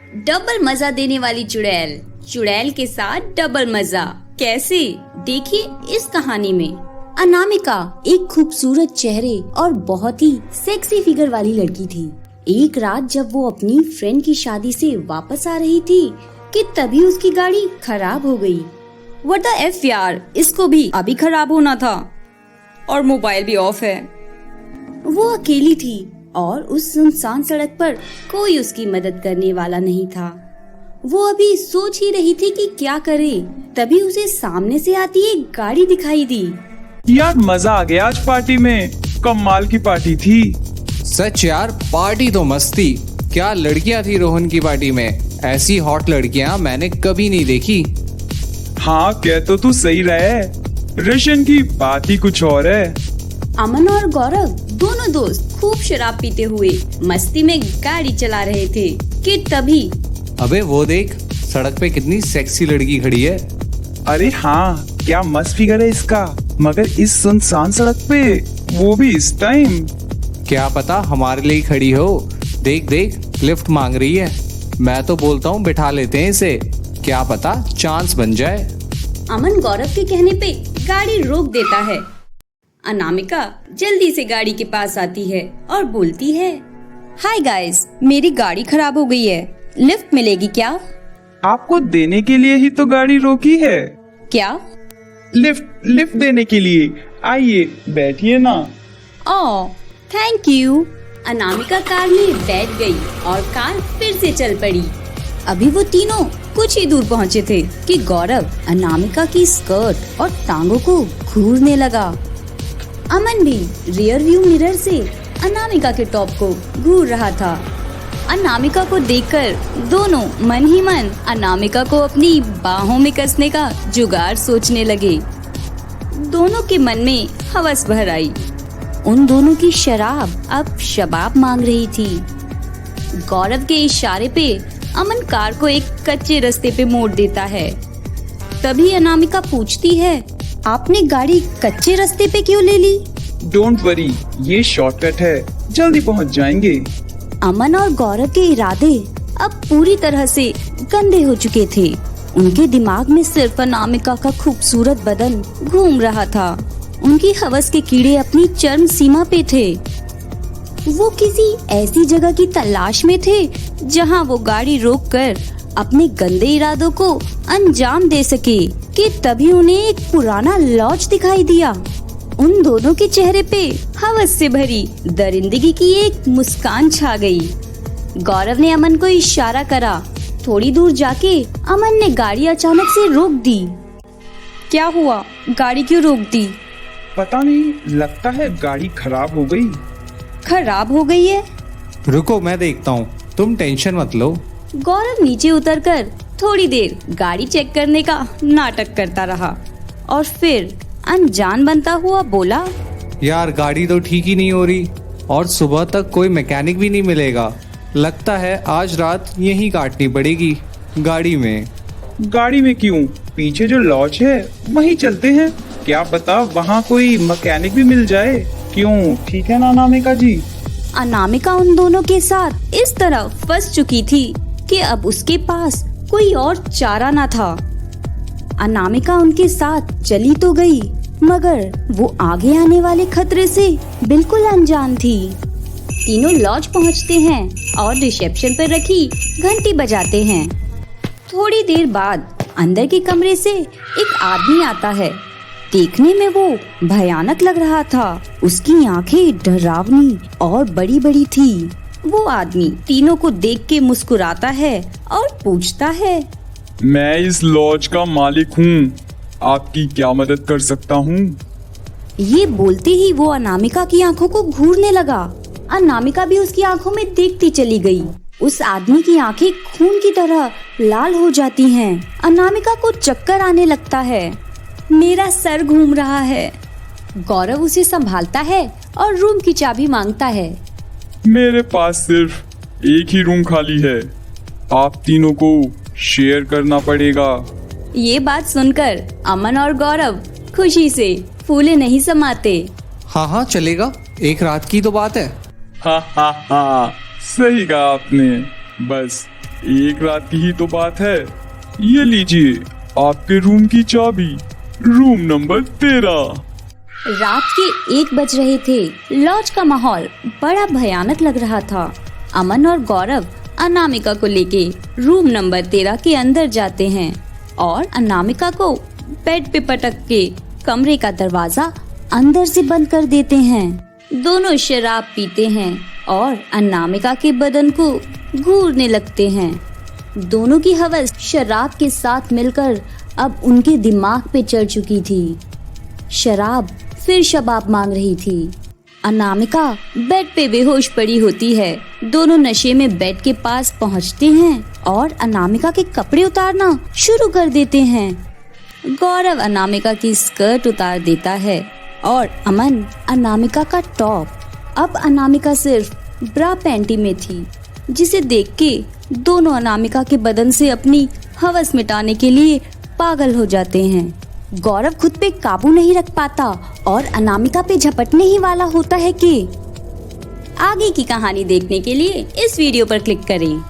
Double मजा देने वाली चुड़ैल, चुड़ैल के साथ डबल मजा कैसे, देखिए इस कहानी में। अनामिका एक खूबसूरत चेहरे और बहुत ही सेक्सी फिगर वाली लड़की थी। एक रात जब वो अपनी फ्रेंड की शादी से वापस आ रही थी कि तभी उसकी गाड़ी खराब हो गई। व्हाट द एफ यार, इसको भी अभी खराब होना था और मोबाइल भी ऑफ है। वो अकेली थी और उस सुनसान सड़क पर कोई उसकी मदद करने वाला नहीं था। वो अभी सोच ही रही थी कि क्या करे, तभी उसे सामने से आती एक गाड़ी दिखाई दी। यार मजा आ गया आज पार्टी में, कमाल की पार्टी थी। सच यार, पार्टी तो मस्त थी। क्या लड़कियां थी रोहन की पार्टी में, ऐसी हॉट लड़कियां मैंने कभी नहीं देखी। हाँ कह तो तू सही रहे, रशन की बात ही कुछ और है। अमन और गौरव दोनों दोस्त खूब शराब पीते हुए मस्ती में गाड़ी चला रहे थे कि तभी अबे वो देख, सड़क पे कितनी सेक्सी लड़की खड़ी है। अरे हाँ, क्या मस्त फिगर है इसका, मगर इस सुनसान सड़क पे, वो भी इस टाइम। क्या पता हमारे लिए खड़ी हो। देख देख, लिफ्ट मांग रही है। मैं तो बोलता हूँ बिठा लेते हैं इसे, क्या पता चांस बन जाए। अमन गौरव के कहने पे गाड़ी रोक देता है। अनामिका जल्दी से गाड़ी के पास आती है और बोलती है, हाय गाइस, मेरी गाड़ी खराब हो गई है, लिफ्ट मिलेगी क्या? आपको देने के लिए ही तो गाड़ी रोकी है। क्या? लिफ्ट देने के लिए, आइए बैठिए ना। Oh thank you. Anamika car में बैठ गई और कार फिर से चल पड़ी। अभी वो तीनों कुछ ही दूर पहुँचे थे कि गौरव अनामिका की स्कर्ट और टांगों को घूरने लगा। अमन भी रियर व्यू मिरर से अनामिका के टॉप को घूर रहा था। अनामिका को देखकर दोनों मन ही मन अनामिका को अपनी बाहों में कसने का जुगाड़ सोचने लगे। दोनों के मन में हवस भर आई। उन दोनों की शराब अब शबाब मांग रही थी। गौरव के इशारे पे अमन कार को एक कच्चे रास्ते पे मोड़ देता है। तभी अनामिका पूछती है, आपने गाड़ी कच्चे रास्ते पे क्यों ले ली? डोंट वरी, ये शॉर्टकट है, जल्दी पहुंच जाएंगे। अमन और गौरव के इरादे अब पूरी तरह से गंदे हो चुके थे। उनके दिमाग में सिर्फ अनामिका का खूबसूरत बदन घूम रहा था। उनकी हवस के कीड़े अपनी चरम सीमा पे थे। वो किसी ऐसी जगह की तलाश में थे जहां वो गाड़ी रोककर अपने गंदे इरादों को अंजाम दे सके कि तभी उन्हें एक पुराना लॉज दिखाई दिया। उन दोनों के चेहरे पे हवस से भरी दरिंदगी की एक मुस्कान छा गई। गौरव ने अमन को इशारा करा। थोड़ी दूर जाके अमन ने गाड़ी अचानक से रोक दी। क्या हुआ, गाड़ी क्यों रोक दी? पता नहीं, लगता है गाड़ी खराब हो गई। खराब हो गई है? रुको मैं देखता हूँ, तुम टेंशन मत लो। गौरव नीचे उतरकर थोड़ी देर गाड़ी चेक करने का नाटक करता रहा और फिर अनजान बनता हुआ बोला, यार गाड़ी तो ठीक ही नहीं हो रही और सुबह तक कोई मैकेनिक भी नहीं मिलेगा। लगता है आज रात यहीं काटनी पड़ेगी गाड़ी में। गाड़ी में क्यों? पीछे जो लॉज है वहीं चलते हैं, क्या पता वहाँ कोई मैकेनिक भी मिल जाए। क्यों, ठीक है ना अनामिका जी? अनामिका उन दोनों के साथ इस तरह फंस चुकी थी कि अब उसके पास कोई और चारा न था। अनामिका उनके साथ चली तो गई, मगर वो आगे आने वाले खतरे से बिल्कुल अनजान थी। तीनों लॉज पहुंचते हैं और रिसेप्शन पर रखी घंटी बजाते हैं। थोड़ी देर बाद अंदर के कमरे से एक आदमी आता है। देखने में वो भयानक लग रहा था। उसकी आंखें डरावनी और बड़ी बड़ी थी। वो आदमी तीनों को देख के मुस्कुराता है और पूछता है, मैं इस लॉज का मालिक हूँ, आपकी क्या मदद कर सकता हूँ? ये बोलते ही वो अनामिका की आंखों को घूरने लगा। अनामिका भी उसकी आंखों में देखती चली गई। उस आदमी की आंखें खून की तरह लाल हो जाती हैं। अनामिका को चक्कर आने लगता है। मेरा सर घूम रहा है। गौरव उसे संभालता है और रूम की चाबी मांगता है। मेरे पास सिर्फ एक ही रूम खाली है, आप तीनों को शेयर करना पड़ेगा। ये बात सुनकर अमन और गौरव खुशी से फूले नहीं समाते। हाँ हाँ चलेगा, एक रात की तो बात है। हा हा हा, सही कहा आपने। बस एक रात की ही तो बात है। ये लीजिए आपके रूम की चाबी, रूम नंबर 13। रात के 1 बज रहे थे। लॉज का माहौल बड़ा भयानक लग रहा था। अमन और गौरव अनामिका को लेके रूम नंबर 13 के अंदर जाते हैं और अनामिका को बेड पे पटक के कमरे का दरवाजा अंदर से बंद कर देते हैं। दोनों शराब पीते हैं और अनामिका के बदन को घूरने लगते हैं। दोनों की हवस शराब के साथ मिलकर अब उनके दिमाग पे चढ़ चुकी थी। शराब फिर शबाब मांग रही थी। अनामिका बेड पे बेहोश पड़ी होती है। दोनों नशे में बेड के पास पहुंचते हैं और अनामिका के कपड़े उतारना शुरू कर देते हैं। गौरव अनामिका की स्कर्ट उतार देता है और अमन अनामिका का टॉप। अब अनामिका सिर्फ ब्रा पैंटी में थी, जिसे देख के दोनों अनामिका के बदन से अपनी हवस मिटाने के लिए पागल हो जाते हैं। गौरव खुद पे काबू नहीं रख पाता और अनामिका पे झपटने ही वाला होता है कि आगे की कहानी देखने के लिए इस वीडियो पर क्लिक करें।